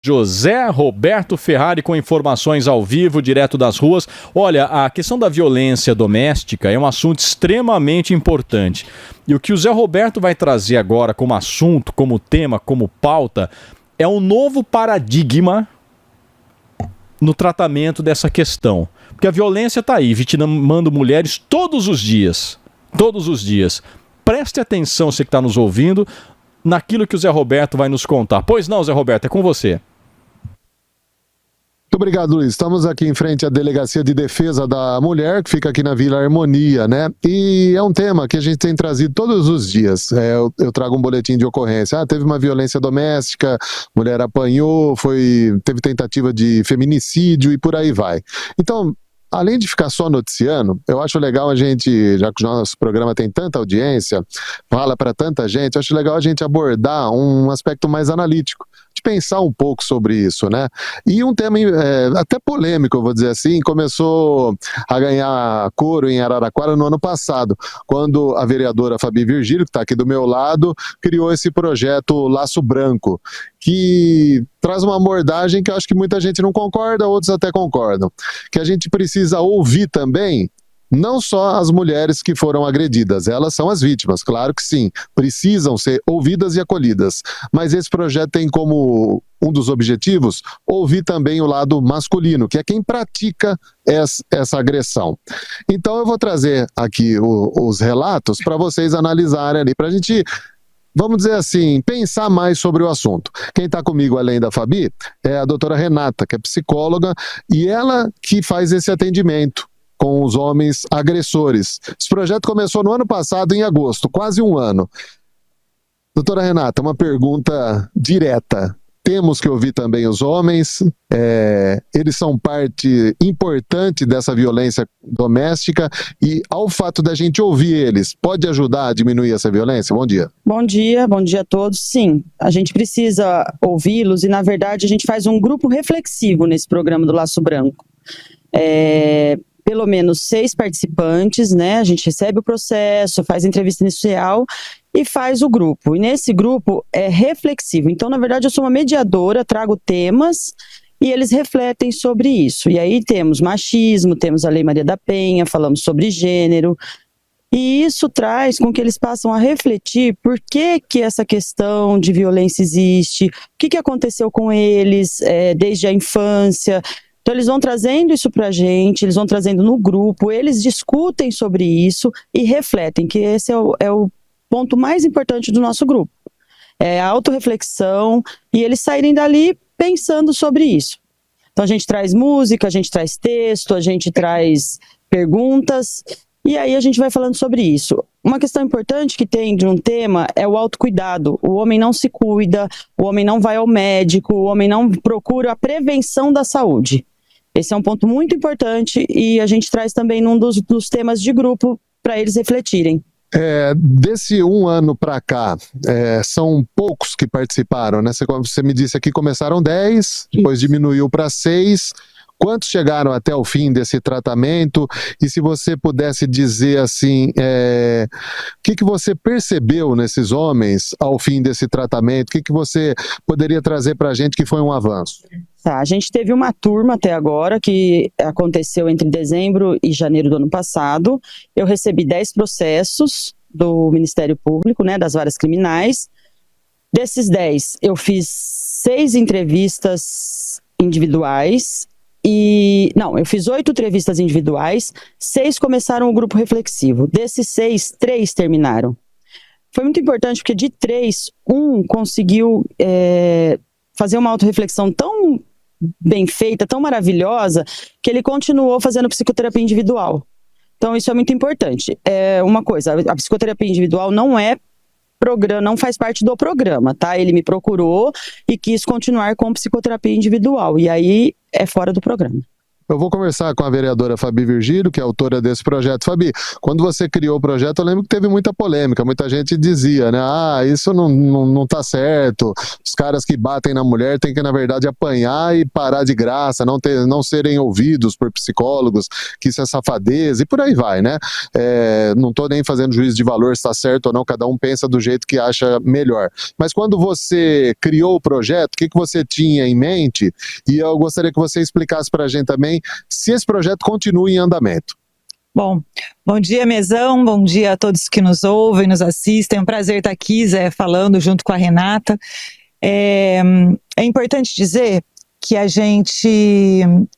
José Roberto Ferrari com informações ao vivo, direto das ruas. Olha, a questão da violência doméstica é um assunto extremamente importante. E o que o Zé Roberto vai trazer agora como assunto, como tema, como pauta, é um novo paradigma no tratamento dessa questão. Porque a violência está aí, vitimando mulheres todos os dias. Todos os dias. Preste atenção, você que está nos ouvindo, naquilo que o Zé Roberto vai nos contar. Pois não, Zé Roberto, é com você. Muito obrigado, Luiz. Estamos aqui em frente à Delegacia de Defesa da Mulher, que fica aqui na Vila Harmonia, né? E é um tema que a gente tem trazido todos os dias. Eu trago um boletim de ocorrência. Teve uma violência doméstica, mulher apanhou, teve tentativa de feminicídio e por aí vai. Então, além de ficar só noticiando, eu acho legal a gente, já que o nosso programa tem tanta audiência, fala para tanta gente, eu acho legal a gente abordar um aspecto mais analítico, de pensar um pouco sobre isso, né? E um tema até polêmico, eu vou dizer assim, começou a ganhar coro em Araraquara no ano passado, quando a vereadora Fabi Virgílio, que está aqui do meu lado, criou esse projeto Laço Branco, que traz uma abordagem que eu acho que muita gente não concorda, outros até concordam, que a gente precisa ouvir também não só as mulheres que foram agredidas, elas são as vítimas, claro que sim, precisam ser ouvidas e acolhidas, mas esse projeto tem como um dos objetivos ouvir também o lado masculino, que é quem pratica essa agressão. Então eu vou trazer aqui os relatos para vocês analisarem ali, para a gente, vamos dizer assim, pensar mais sobre o assunto. Quem está comigo, além da Fabi, é a doutora Renata, que é psicóloga, e ela que faz esse atendimento com os homens agressores. Esse projeto começou no ano passado, em agosto, quase um ano. Doutora Renata, uma pergunta direta. Temos que ouvir também os homens, eles são parte importante dessa violência doméstica e ao fato da gente ouvir eles, pode ajudar a diminuir essa violência? Bom dia. Bom dia a todos. Sim, a gente precisa ouvi-los e na verdade a gente faz um grupo reflexivo nesse programa do Laço Branco. Pelo menos 6 participantes, né? A gente recebe o processo, faz a entrevista inicial e faz o grupo. E nesse grupo é reflexivo. Então, na verdade, eu sou uma mediadora, trago temas e eles refletem sobre isso. E aí temos machismo, temos a Lei Maria da Penha, falamos sobre gênero. E isso traz com que eles passam a refletir por que essa questão de violência existe, o que aconteceu com eles desde a infância. Então eles vão trazendo isso pra gente, eles vão trazendo no grupo, eles discutem sobre isso e refletem, que esse é o ponto mais importante do nosso grupo. É a autorreflexão e eles saírem dali pensando sobre isso. Então a gente traz música, a gente traz texto, a gente traz perguntas e aí a gente vai falando sobre isso. Uma questão importante que tem de um tema é o autocuidado. O homem não se cuida, o homem não vai ao médico, o homem não procura a prevenção da saúde. Esse é um ponto muito importante e a gente traz também num dos temas de grupo para eles refletirem. Desse um ano para cá, são poucos que participaram, né? Você me disse aqui começaram 10, depois diminuiu para 6. Quantos chegaram até o fim desse tratamento? E se você pudesse dizer assim, o que você percebeu nesses homens ao fim desse tratamento? O que você poderia trazer para a gente que foi um avanço? Tá, a gente teve uma turma até agora que aconteceu entre dezembro e janeiro do ano passado. Eu recebi 10 processos do Ministério Público, né, das varas criminais. Desses 10, eu fiz 6 entrevistas individuais. Eu fiz 8 entrevistas individuais, 6 começaram o grupo reflexivo. Desses 6, 3 terminaram. Foi muito importante porque de 3, um conseguiu fazer uma autorreflexão tão bem feita, tão maravilhosa, que ele continuou fazendo psicoterapia individual. Então isso é muito importante. Uma coisa, a psicoterapia individual não faz parte do programa, tá? Ele me procurou e quis continuar com psicoterapia individual, e aí é fora do programa. Eu vou conversar com a vereadora Fabi Virgílio, que é autora desse projeto. Fabi, quando você criou o projeto, eu lembro que teve muita polêmica, muita gente dizia, né, isso não tá certo, os caras que batem na mulher têm que, na verdade, apanhar e parar de graça, não serem ouvidos por psicólogos, que isso é safadeza, e por aí vai, né? Não tô nem fazendo juízo de valor se tá certo ou não, cada um pensa do jeito que acha melhor. Mas quando você criou o projeto, o que você tinha em mente? E eu gostaria que você explicasse pra gente também se esse projeto continua em andamento. Bom dia, mesão, bom dia a todos que nos ouvem, nos assistem, é um prazer estar aqui, Zé, falando junto com a Renata. É importante dizer que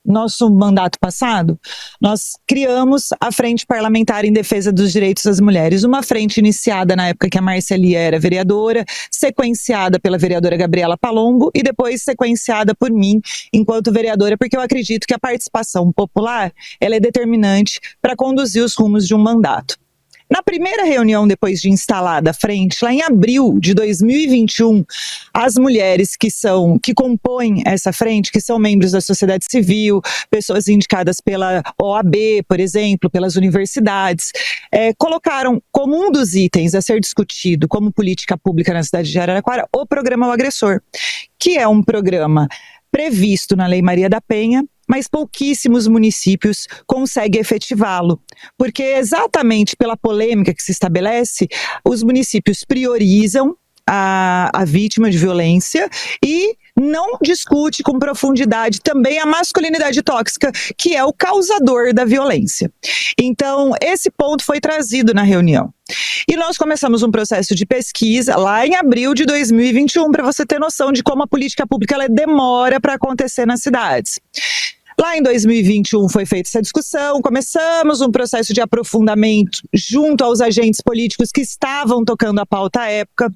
nosso mandato passado, nós criamos a Frente Parlamentar em Defesa dos Direitos das Mulheres, uma frente iniciada na época que a Márcia Lia era vereadora, sequenciada pela vereadora Gabriela Palombo e depois sequenciada por mim enquanto vereadora, porque eu acredito que a participação popular, ela é determinante para conduzir os rumos de um mandato. Na primeira reunião, depois de instalada a frente, lá em abril de 2021, as mulheres que compõem essa frente, que são membros da sociedade civil, pessoas indicadas pela OAB, por exemplo, pelas universidades, colocaram como um dos itens a ser discutido como política pública na cidade de Araraquara o programa O Agressor, que é um programa previsto na Lei Maria da Penha, mas pouquíssimos municípios conseguem efetivá-lo, porque exatamente pela polêmica que se estabelece, os municípios priorizam a vítima de violência e não discute com profundidade também a masculinidade tóxica, que é o causador da violência. Então, esse ponto foi trazido na reunião. E nós começamos um processo de pesquisa lá em abril de 2021, para você ter noção de como a política pública ela demora para acontecer nas cidades. Lá em 2021 foi feita essa discussão, começamos um processo de aprofundamento junto aos agentes políticos que estavam tocando a pauta à época.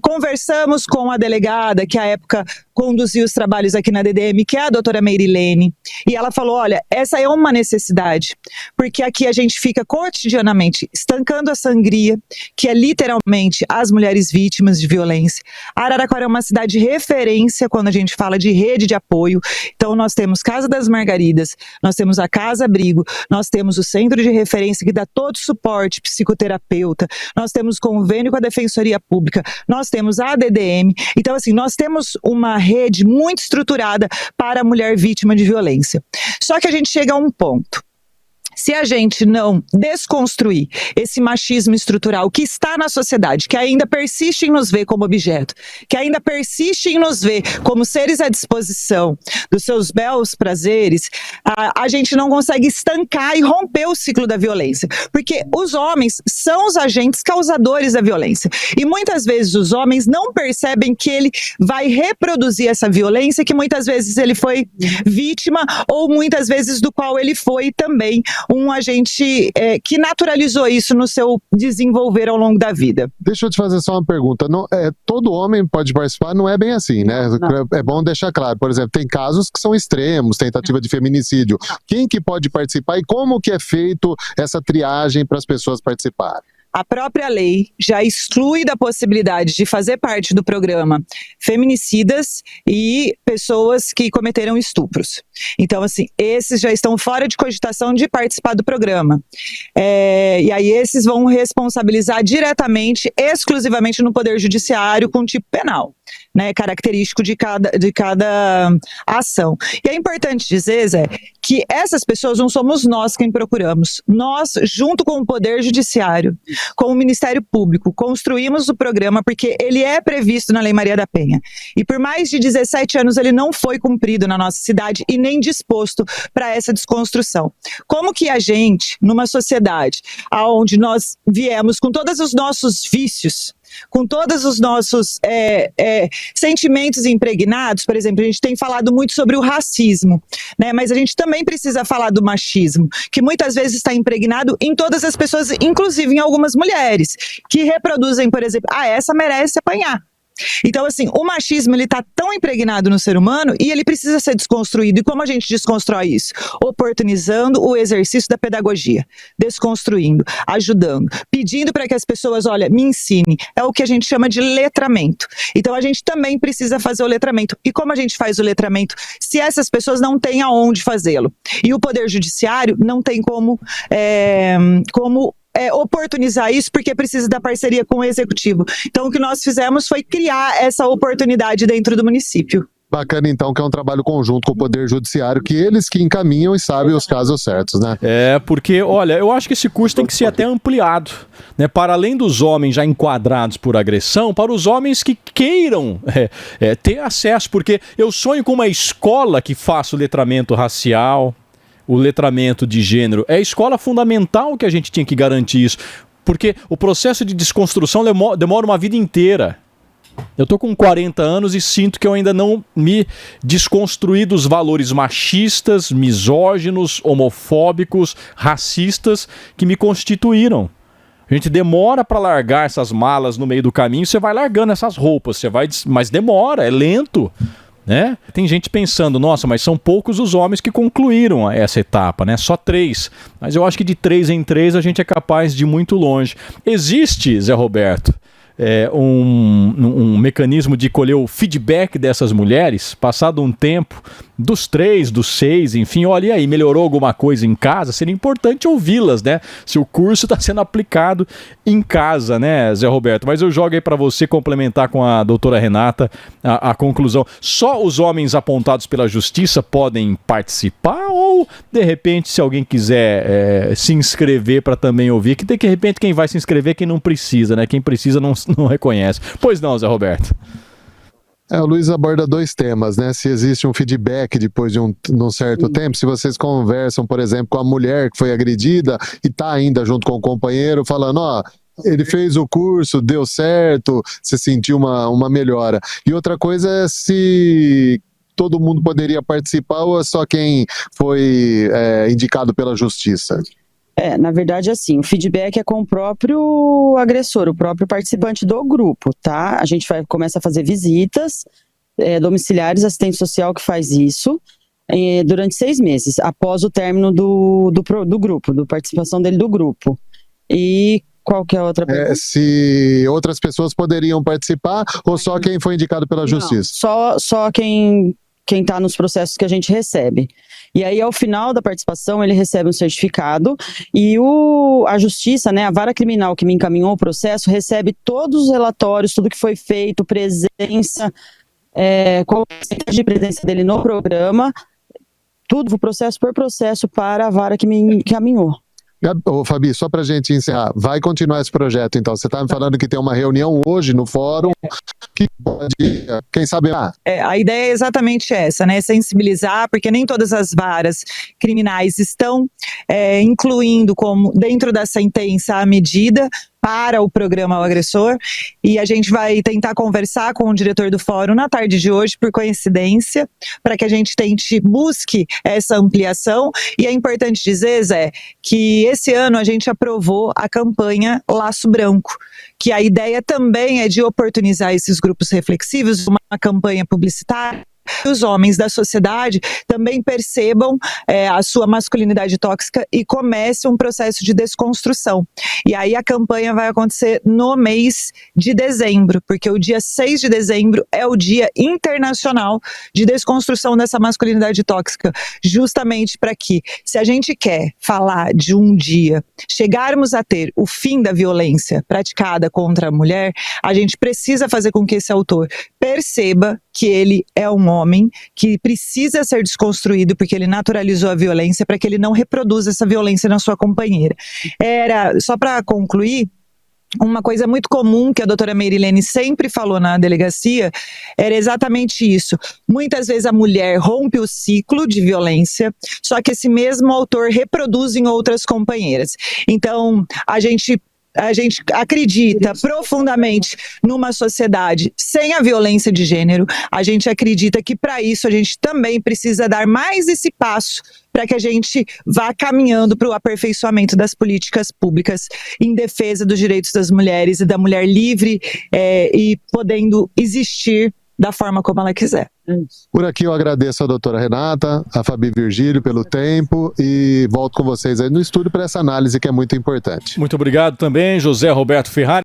Conversamos com a delegada que à época conduziu os trabalhos aqui na DDM, que é a doutora Meirilene, e ela falou, olha, essa é uma necessidade, porque aqui a gente fica cotidianamente estancando a sangria, que é literalmente as mulheres vítimas de violência. Araraquara é uma cidade de referência quando a gente fala de rede de apoio, então nós temos Casa das Margaridas, nós temos a Casa Abrigo, nós temos o Centro de Referência que dá todo suporte psicoterapeuta, nós temos convênio com a Defensoria Pública, nós temos a DDM, então assim, nós temos uma rede muito estruturada para a mulher vítima de violência. Só que a gente chega a um ponto. Se a gente não desconstruir esse machismo estrutural que está na sociedade, que ainda persiste em nos ver como objeto, que ainda persiste em nos ver como seres à disposição dos seus belos prazeres, a gente não consegue estancar e romper o ciclo da violência. Porque os homens são os agentes causadores da violência. E muitas vezes os homens não percebem que ele vai reproduzir essa violência, que muitas vezes ele foi vítima ou muitas vezes do qual ele foi também um agente que naturalizou isso no seu desenvolver ao longo da vida. Deixa eu te fazer só uma pergunta. Todo homem pode participar, não é bem assim, né? Não. É bom deixar claro. Por exemplo, tem casos que são extremos, tentativa de feminicídio. Quem que pode participar e como que é feito essa triagem para as pessoas participarem? A própria lei já exclui da possibilidade de fazer parte do programa feminicidas e pessoas que cometeram estupros. Então, assim, esses já estão fora de cogitação de participar do programa. E aí esses vão responsabilizar diretamente, exclusivamente no Poder Judiciário com tipo penal, né, característico de cada ação. E é importante dizer, Zé, que essas pessoas não somos nós quem procuramos. Nós, junto com o Poder Judiciário, com o Ministério Público, construímos o programa porque ele é previsto na Lei Maria da Penha. E por mais de 17 anos ele não foi cumprido na nossa cidade e nem disposto para essa desconstrução. Como que a gente, numa sociedade onde nós viemos com todos os nossos vícios, com todos os nossos sentimentos impregnados, por exemplo, a gente tem falado muito sobre o racismo, né? Mas a gente também precisa falar do machismo, que muitas vezes está impregnado em todas as pessoas, inclusive em algumas mulheres, que reproduzem, por exemplo, essa merece apanhar. Então, assim, o machismo, ele tá tão impregnado no ser humano e ele precisa ser desconstruído. E como a gente desconstrói isso? Oportunizando o exercício da pedagogia, desconstruindo, ajudando, pedindo para que as pessoas, olha, me ensinem. É o que a gente chama de letramento. Então, a gente também precisa fazer o letramento. E como a gente faz o letramento se essas pessoas não têm aonde fazê-lo? E o Poder Judiciário não tem como oportunizar isso, porque precisa da parceria com o Executivo. Então, o que nós fizemos foi criar essa oportunidade dentro do município. Bacana, então, que é um trabalho conjunto com o Poder Judiciário, que eles que encaminham e sabem os casos certos, né? Porque, olha, eu acho que esse curso tem que ser até ampliado, né? Para além dos homens já enquadrados por agressão, para os homens que queiram ter acesso, porque eu sonho com uma escola que faça o letramento racial, o letramento de gênero. É a escola fundamental que a gente tinha que garantir isso, porque o processo de desconstrução demora uma vida inteira. Eu tô com 40 anos e sinto que eu ainda não me desconstruí dos valores machistas, misóginos, homofóbicos, racistas que me constituíram. A gente demora para largar essas malas no meio do caminho, você vai largando essas roupas, mas demora, é lento. Né? Tem gente pensando, nossa, mas são poucos os homens que concluíram essa etapa, né? Só 3. Mas eu acho que de 3 em 3 a gente é capaz de ir muito longe. Existe, Zé Roberto, um mecanismo de colher o feedback dessas mulheres, passado um tempo, dos 3, dos 6, enfim, olha, e aí, melhorou alguma coisa em casa? Seria importante ouvi-las, né? Se o curso está sendo aplicado em casa, né, Zé Roberto? Mas eu jogo aí para você complementar com a doutora Renata a conclusão. Só os homens apontados pela justiça podem participar ou, de repente, se alguém quiser se inscrever para também ouvir, que de repente quem vai se inscrever é quem não precisa, né? Quem precisa não reconhece. Pois não, Zé Roberto? O Luiz aborda 2 temas, né? Se existe um feedback depois de um certo tempo, se vocês conversam, por exemplo, com a mulher que foi agredida e está ainda junto com o companheiro, falando, ele fez o curso, deu certo, você sentiu uma melhora. E outra coisa é se todo mundo poderia participar ou é só quem foi indicado pela justiça? Na verdade, assim, o feedback é com o próprio agressor, o próprio participante do grupo, tá? A gente começa a fazer visitas domiciliares, assistente social que faz isso, durante 6 meses, após o término do grupo, da participação dele do grupo. E qual que é a outra pergunta? Se outras pessoas poderiam participar ou só quem foi indicado pela justiça? Só quem está nos processos que a gente recebe. E aí, ao final da participação, ele recebe um certificado e a justiça, né, a vara criminal que me encaminhou o processo, recebe todos os relatórios, tudo que foi feito, presença, qual a de presença dele no programa, tudo, processo por processo, para a vara que me encaminhou. Fabi, só pra gente encerrar, vai continuar esse projeto, então? Você tá me falando que tem uma reunião hoje no fórum, que pode, quem sabe lá? A ideia é exatamente essa, né? Sensibilizar, porque nem todas as varas criminais estão incluindo como dentro da sentença a medida para o programa ao agressor, e a gente vai tentar conversar com o diretor do fórum na tarde de hoje, por coincidência, para que a gente busque essa ampliação. E é importante dizer, Zé, que esse ano a gente aprovou a campanha Laço Branco, que a ideia também é de oportunizar esses grupos reflexivos, uma campanha publicitária, que os homens da sociedade também percebam a sua masculinidade tóxica e comece um processo de desconstrução. E aí a campanha vai acontecer no mês de dezembro, porque o dia 6 de dezembro é o Dia Internacional de Desconstrução dessa masculinidade tóxica, justamente para que, se a gente quer falar de um dia, chegarmos a ter o fim da violência praticada contra a mulher, a gente precisa fazer com que esse autor perceba que ele é um homem que precisa ser desconstruído porque ele naturalizou a violência, para que ele não reproduza essa violência na sua companheira. Só para concluir, uma coisa muito comum que a doutora Meirilene sempre falou na delegacia era exatamente isso. Muitas vezes a mulher rompe o ciclo de violência, só que esse mesmo autor reproduz em outras companheiras. Então, a gente a gente acredita profundamente numa sociedade sem a violência de gênero. A gente acredita que para isso a gente também precisa dar mais esse passo para que a gente vá caminhando para o aperfeiçoamento das políticas públicas em defesa dos direitos das mulheres e da mulher livre e podendo existir da forma como ela quiser. Por aqui eu agradeço a doutora Renata, a Fabi Virgílio pelo tempo e volto com vocês aí no estúdio para essa análise que é muito importante. Muito obrigado também, José Roberto Ferrari.